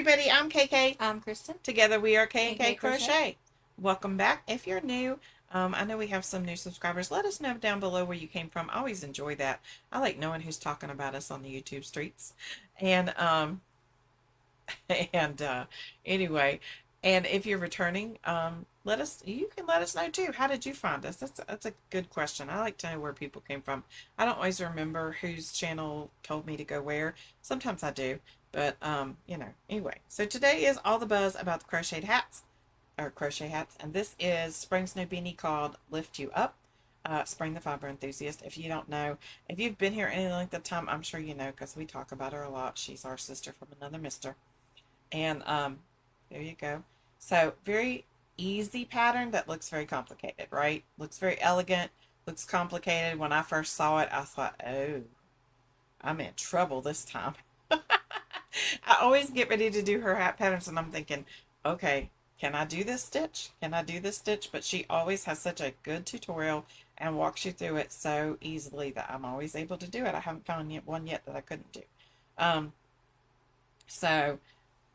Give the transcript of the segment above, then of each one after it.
everybody, I'm KK. I'm Kristen. Together we are K and K K Crochet. Crochet. Welcome back. If you're new, I know we have some new subscribers. Let us know down below where you came from. I always enjoy that. I like knowing who's talking about us on the YouTube streets. And and anyway, and if you're returning, you can let us know too. How did you find us? That's a good question. I like to know where people came from. I don't always remember whose channel told me to go where. Sometimes I do, but anyway. So today is all the buzz about the crocheted hats or crochet hats, and this is Spring's new beanie called Lift You Up. Spring the Fiber Enthusiast. If you don't know, if you've been here any length of time, I'm sure you know because we talk about her a lot. She's our sister from another mister. And there you go. So very easy pattern that looks very complicated, right? Looks very elegant, looks complicated. When I first saw it, I thought, oh, I'm in trouble this time. I always get ready to do her hat patterns and I'm thinking, okay, can I do this stitch? Can I do this stitch? But she always has such a good tutorial and walks you through it so easily that I'm always able to do it. I haven't found one yet that I couldn't do. Um, so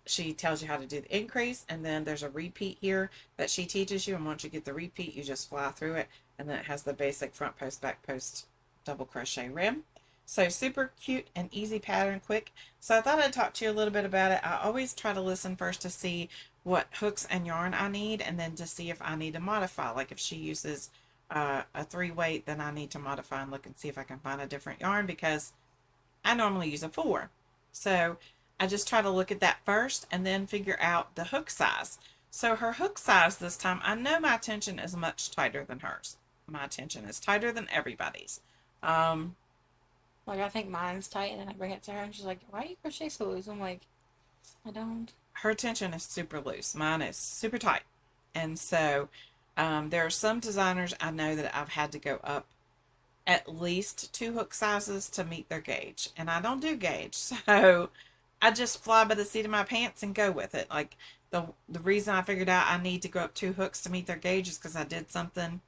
she tells you how to do the increase, and then there's a repeat here that she teaches you, and once you get the repeat you just fly through it, and then it has the basic front post back post double crochet rim. So super cute and easy pattern, quick. So I thought I'd talk to you a little bit about it. I always try to listen first to see what hooks and yarn I need, and then to see if I need to modify. Like if she uses a 3-weight, then I need to modify and look and see if I can find a different yarn because I normally use a 4. So I just try to look at that first and then figure out the hook size. So her hook size this time, I know my tension is much tighter than hers. My tension is tighter than everybody's. Like, I think mine's tight, and then I bring it to her, and she's like, why do you crochet so loose? I'm like, I don't. Her tension is super loose. Mine is super tight. And so there are some designers I know that I've had to go up at least 2 hook sizes to meet their gauge. And I don't do gauge. So I just fly by the seat of my pants and go with it. Like the reason I figured out I need to go up 2 hooks to meet their gauge is because I did something.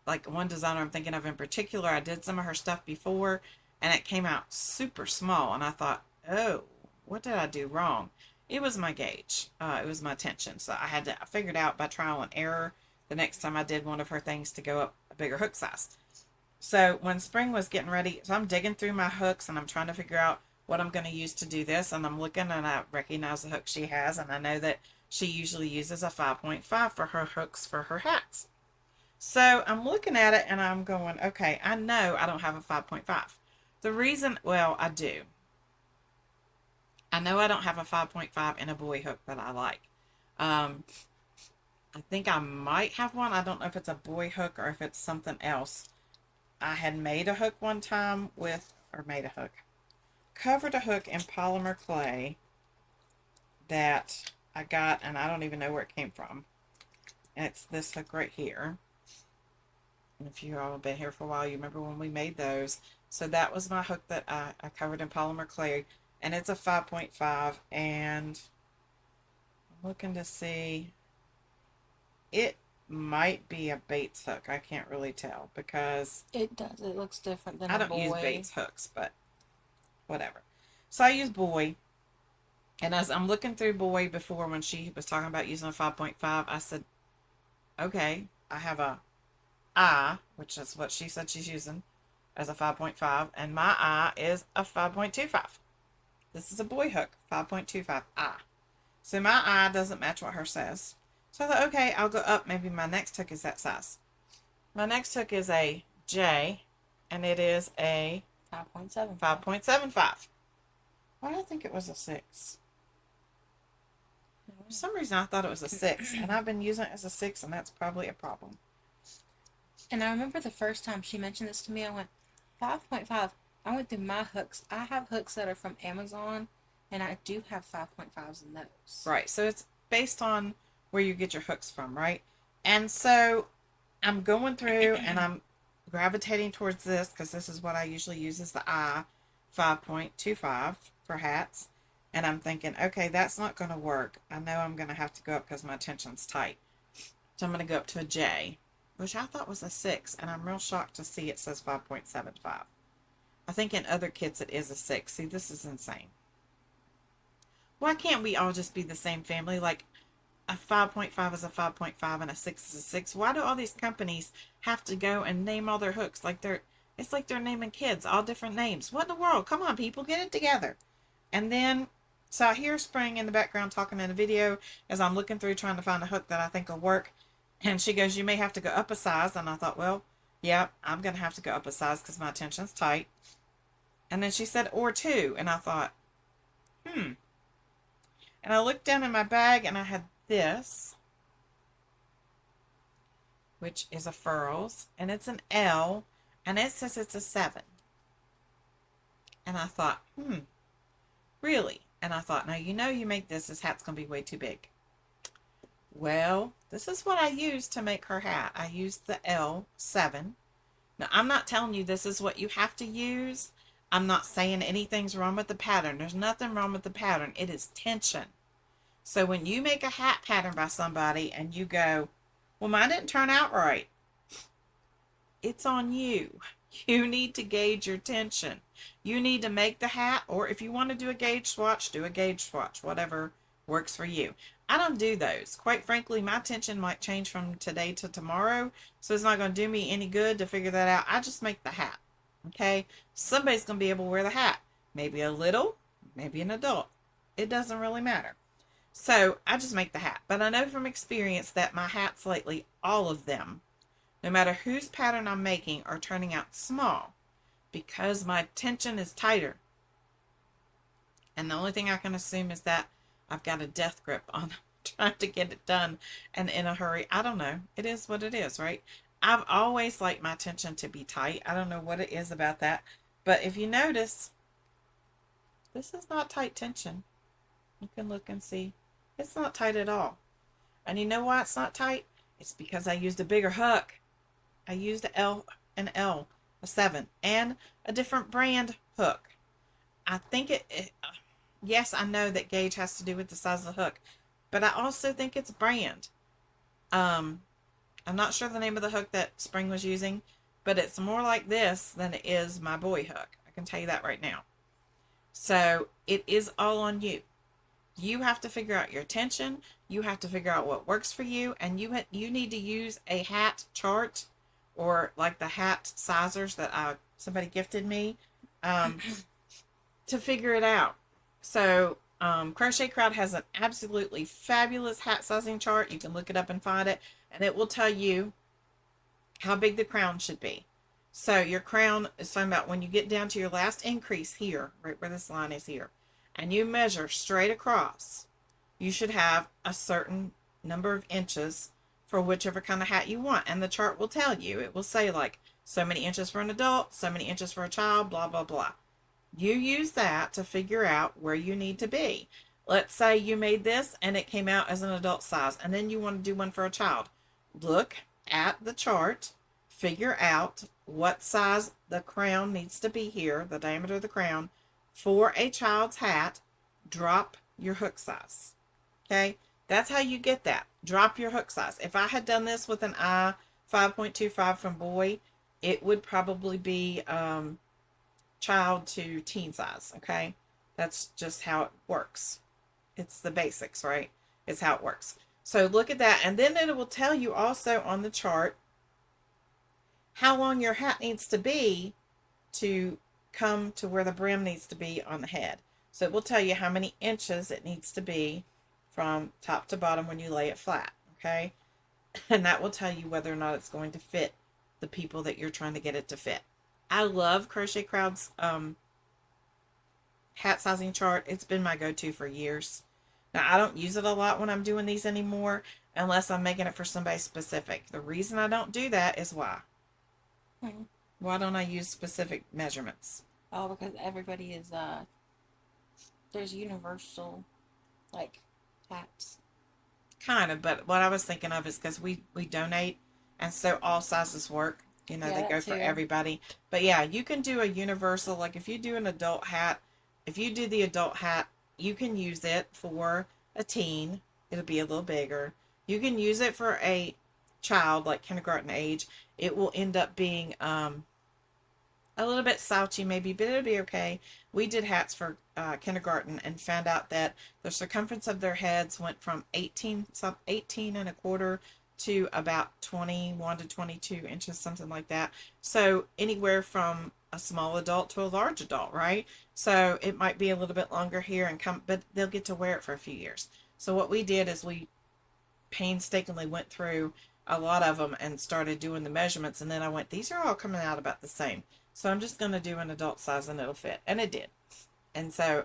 Like one designer I'm thinking of in particular, I did some of her stuff before and it came out super small. And I thought, oh, what did I do wrong? It was my gauge. It was my tension. So I figured out by trial and error the next time I did one of her things to go up a bigger hook size. So when Spring was getting ready, so I'm digging through my hooks and I'm trying to figure out what I'm going to use to do this. And I'm looking and I recognize the hook she has. And I know that she usually uses a 5.5 for her hooks for her hats. So I'm looking at it and I'm going, okay, I know I don't have a 5.5. The reason, well, I do. I know I don't have a 5.5 in a boy hook that I like. I think I might have one. I don't know if it's a boy hook or if it's something else. I had made a hook one time covered a hook in polymer clay that I got, and I don't even know where it came from. And it's this hook right here. And if you all have been here for a while, you remember when we made those. So that was my hook that I covered in polymer clay, and it's a 5.5, and I'm looking to see, it might be a Bates hook. I can't really tell because It does. It looks different than I a don't use boy. Bates hooks, but whatever. So I use boy. And as I'm looking through boy before when she was talking about using a 5.5, I said, okay, I have a I, which is what she said she's using as a 5.5, and my I is a 5.25. This is a boy hook, 5.25 I. So my I doesn't match what her says. So I thought, okay, I'll go up. Maybe my next hook is that size. My next hook is a J, and it is a 5.7. 5.75. Why do I think it was a 6? For some reason I thought it was a 6, and I've been using it as a 6, and that's probably a problem. And I remember the first time she mentioned this to me, I went, 5.5. I went through my hooks. I have hooks that are from Amazon, and I do have 5.5s in those. Right, so it's based on where you get your hooks from, right? And so I'm going through and I'm gravitating towards this because this is what I usually use as the I, 5.25 for hats. And I'm thinking, okay, that's not going to work. I know I'm going to have to go up because my tension's tight. So I'm going to go up to a J, which I thought was a 6, and I'm real shocked to see it says 5.75. I think in other kits it is a 6. See, this is insane. Why can't we all just be the same family? Like a 5.5 is a 5.5 and a 6 is a 6. Why do all these companies have to go and name all their hooks like it's like they're naming kids all different names? What in the world? Come on, people, get it together. And then, so I hear Spring in the background talking in a video as I'm looking through trying to find a hook that I think will work. And she goes, "You may have to go up a size." And I thought, well, yeah, I'm going to have to go up a size because my tension's tight. And then she said, "or two." And I thought, hmm. And I looked down in my bag and I had this, which is a furls, and it's an L, and it says it's a 7. And I thought, really? And I thought, now you know you make this hat's going to be way too big. Well, this is what I used to make her hat. I used the L7. Now, I'm not telling you this is what you have to use. I'm not saying anything's wrong with the pattern. There's nothing wrong with the pattern. It is tension. So when you make a hat pattern by somebody and you go, well, mine didn't turn out right, it's on you. You need to gauge your tension. You need to make the hat, or if you want to do a gauge swatch, do a gauge swatch, whatever works for you. I don't do those. Quite frankly, my tension might change from today to tomorrow, so it's not going to do me any good to figure that out. I just make the hat. Okay? Somebody's going to be able to wear the hat. Maybe a little, maybe an adult. It doesn't really matter. So I just make the hat. But I know from experience that my hats lately, all of them, no matter whose pattern I'm making, are turning out small because my tension is tighter. And the only thing I can assume is that I've got a death grip on trying to get it done and in a hurry. I don't know. It is what it is, right? I've always liked my tension to be tight. I don't know what it is about that. But if you notice, this is not tight tension. You can look and see. It's not tight at all. And you know why it's not tight? It's because I used a bigger hook. I used an L, a 7, and a different brand hook. I think yes, I know that gauge has to do with the size of the hook, but I also think it's brand. I'm not sure the name of the hook that Spring was using, but it's more like this than it is my boy hook. I can tell you that right now. So it is all on you. You have to figure out your tension. You have to figure out what works for you, and you need to use a hat chart, or like the hat sizers that somebody gifted me, to figure it out. So Crochet Crowd has an absolutely fabulous hat sizing chart. You can look it up and find it, and it will tell you how big the crown should be. So your crown is talking about when you get down to your last increase here, right where this line is here, and you measure straight across, you should have a certain number of inches for whichever kind of hat you want. And the chart will tell you. It will say like so many inches for an adult, so many inches for a child, blah, blah, blah. You use that to figure out where you need to be. Let's say you made this and it came out as an adult size, and then you want to do one for a child. Look at the chart, figure out what size the crown needs to be here, the diameter of the crown, for a child's hat. Drop your hook size. Okay? That's how you get that. Drop your hook size. If I had done this with an I 5.25 from boy, it would probably be child to teen size. Okay? That's just how it works. It's the basics, right? It's how it works. So look at that. And then it will tell you also on the chart how long your hat needs to be to come to where the brim needs to be on the head. So it will tell you how many inches it needs to be from top to bottom when you lay it flat, okay? And that will tell you whether or not it's going to fit the people that you're trying to get it to fit. I love Crochet Crowd's hat sizing chart. It's been my go-to for years. Now, I don't use it a lot when I'm doing these anymore unless I'm making it for somebody specific. The reason I don't do that is why. Why don't I use specific measurements? Oh, because everybody is there's universal like hats. Kind of, but what I was thinking of is because we donate, and so all sizes work. You know, Yeah, they go for everybody. But yeah, you can do a universal, like if you do an adult hat, if you do the adult hat, you can use it for a teen. It'll be a little bigger. You can use it for a child, like kindergarten age. It will end up being a little bit slouchy maybe, but it'll be okay. We did hats for kindergarten and found out that the circumference of their heads went from 18 and a quarter to about 21 to 22 inches, something like that. So anywhere from a small adult to a large adult, right? So it might be a little bit longer here and come, but they'll get to wear it for a few years. So what we did is we painstakingly went through a lot of them and started doing the measurements, and then I went, these are all coming out about the same, so I'm just going to do an adult size and it'll fit, and it did. And so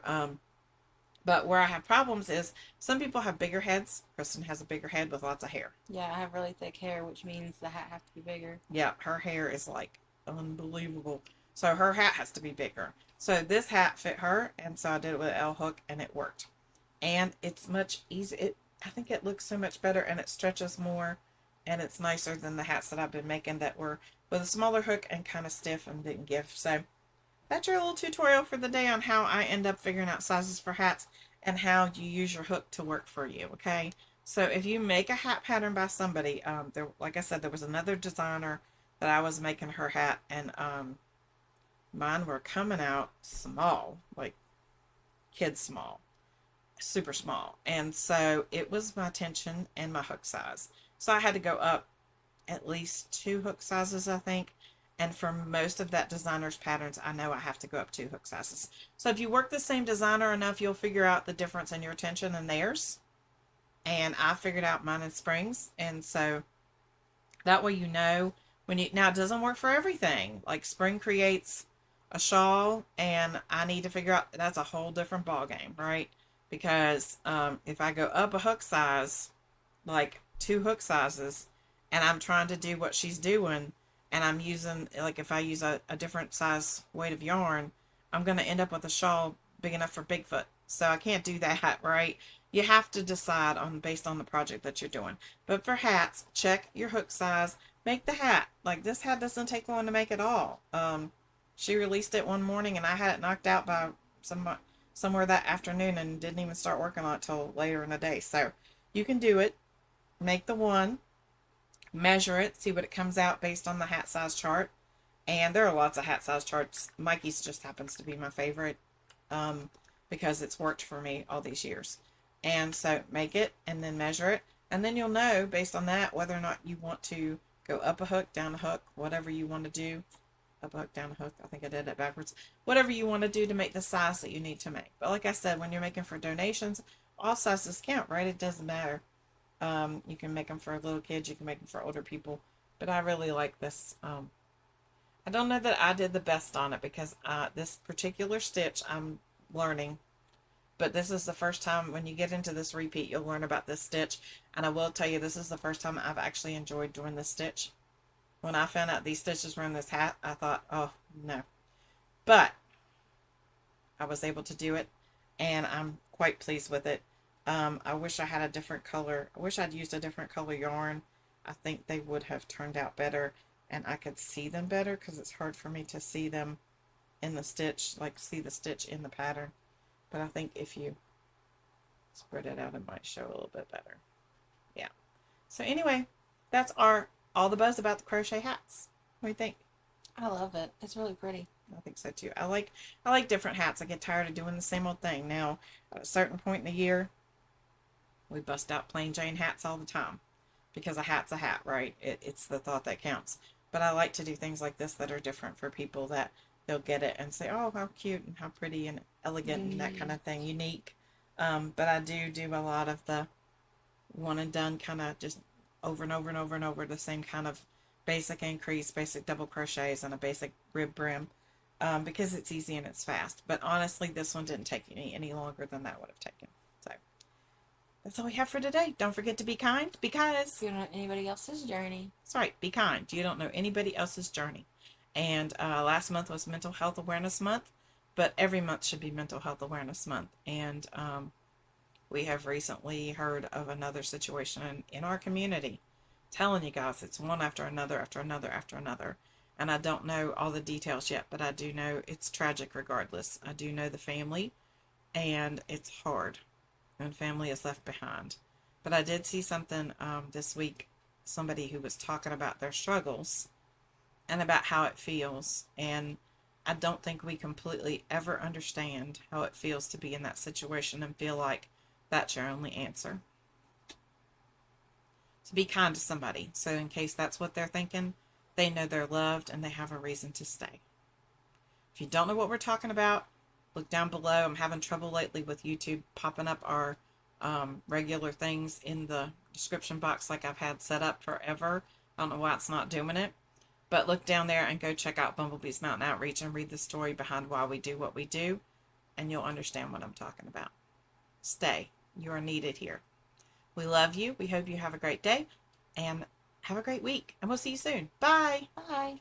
but where I have problems is some people have bigger heads. Kristen has a bigger head with lots of hair. Yeah, I have really thick hair, which means the hat has to be bigger. Yeah, her hair is like unbelievable, so her hat has to be bigger. So this hat fit her, and so I did it with an L hook and it worked. And it's much easier. I think it looks so much better and it stretches more, and it's nicer than the hats that I've been making that were with a smaller hook and kind of stiff and didn't give. So that's your little tutorial for the day on how I end up figuring out sizes for hats and how you use your hook to work for you. Okay, so if you make a hat pattern by somebody, there, like I said, there was another designer that I was making her hat, and mine were coming out small, like kid small, super small. And so it was my tension and my hook size. So I had to go up at least 2 hook sizes, I think. And for most of that designer's patterns, I know I have to go up 2 hook sizes. So if you work the same designer enough, you'll figure out the difference in your tension and theirs. And I figured out mine in springs. And so that way you know when you, now it doesn't work for everything. Like spring creates a shawl, and I need to figure out, that's a whole different ball game, right? Because if I go up a hook size, like 2 hook sizes, and I'm trying to do what she's doing, and I'm using, like if I use a different size weight of yarn, I'm going to end up with a shawl big enough for Bigfoot. So I can't do that, right? You have to decide on based on the project that you're doing. But for hats, check your hook size, make the hat. Like this hat doesn't take long to make at all. She released it one morning and I had it knocked out by somewhere that afternoon and didn't even start working on it till later in the day. So you can do it. Make the one, measure it, see what it comes out based on the hat size chart. And there are lots of hat size charts. Mikey's just happens to be my favorite because it's worked for me all these years. And so make it and then measure it. And then you'll know based on that whether or not you want to go up a hook, down a hook, whatever you want to do. Up a hook, down a hook. I think I did it backwards. Whatever you want to do to make the size that you need to make. But like I said, when you're making for donations, all sizes count, right? It doesn't matter. You can make them for little kids. You can make them for older people. But I really like this. I don't know that I did the best on it because this particular stitch I'm learning. But this is the first time when you get into this repeat, you'll learn about this stitch. And I will tell you, this is the first time I've actually enjoyed doing this stitch. When I found out these stitches were in this hat, I thought, oh, no. But I was able to do it, and I'm quite pleased with it. I wish I had a different color. I wish I'd used a different color yarn. I think they would have turned out better, and I could see them better because it's hard for me to see them in the stitch, like see the stitch in the pattern. But I think if you spread it out, it might show a little bit better. Yeah. So anyway, that's all the buzz about the crochet hats. What do you think? I love it. It's really pretty. I think so too. I like different hats. I get tired of doing the same old thing. Now, at a certain point in the year, we bust out plain Jane hats all the time because a hat's a hat, right? It's the thought that counts. But I like to do things like this that are different for people that they'll get it and say, oh, how cute and how pretty and elegant and that kind of thing, unique. But I do a lot of the one and done kind of just over and over and over and over the same kind of basic increase, basic double crochets, and a basic rib brim because it's easy and it's fast. But honestly, this one didn't take me any longer than that would have taken. So that's all we have for today. Don't forget to be kind because You don't know anybody else's journey. that's right. Be kind. You don't know anybody else's journey. And last month was Mental Health Awareness Month, but every month should be Mental Health Awareness Month. And we have recently heard of another situation in our community. Telling you guys, it's one after another, after another, after another. And I don't know all the details yet, but I do know it's tragic regardless. I do know the family, and it's hard when family is left behind. But I did see something this week, somebody who was talking about their struggles and about how it feels. And I don't think we completely ever understand how it feels to be in that situation and feel like that's your only answer. So be kind to somebody. So, in case that's what they're thinking, they know they're loved and they have a reason to stay. If you don't know what we're talking about, look down below. I'm having trouble lately with YouTube popping up our regular things in the description box like I've had set up forever. I don't know why it's not doing it. But look down there and go check out Bumblebee's Mountain Outreach and read the story behind why we do what we do, and you'll understand what I'm talking about. Stay. You are needed here. We love you. We hope you have a great day and have a great week. And we'll see you soon. Bye. Bye.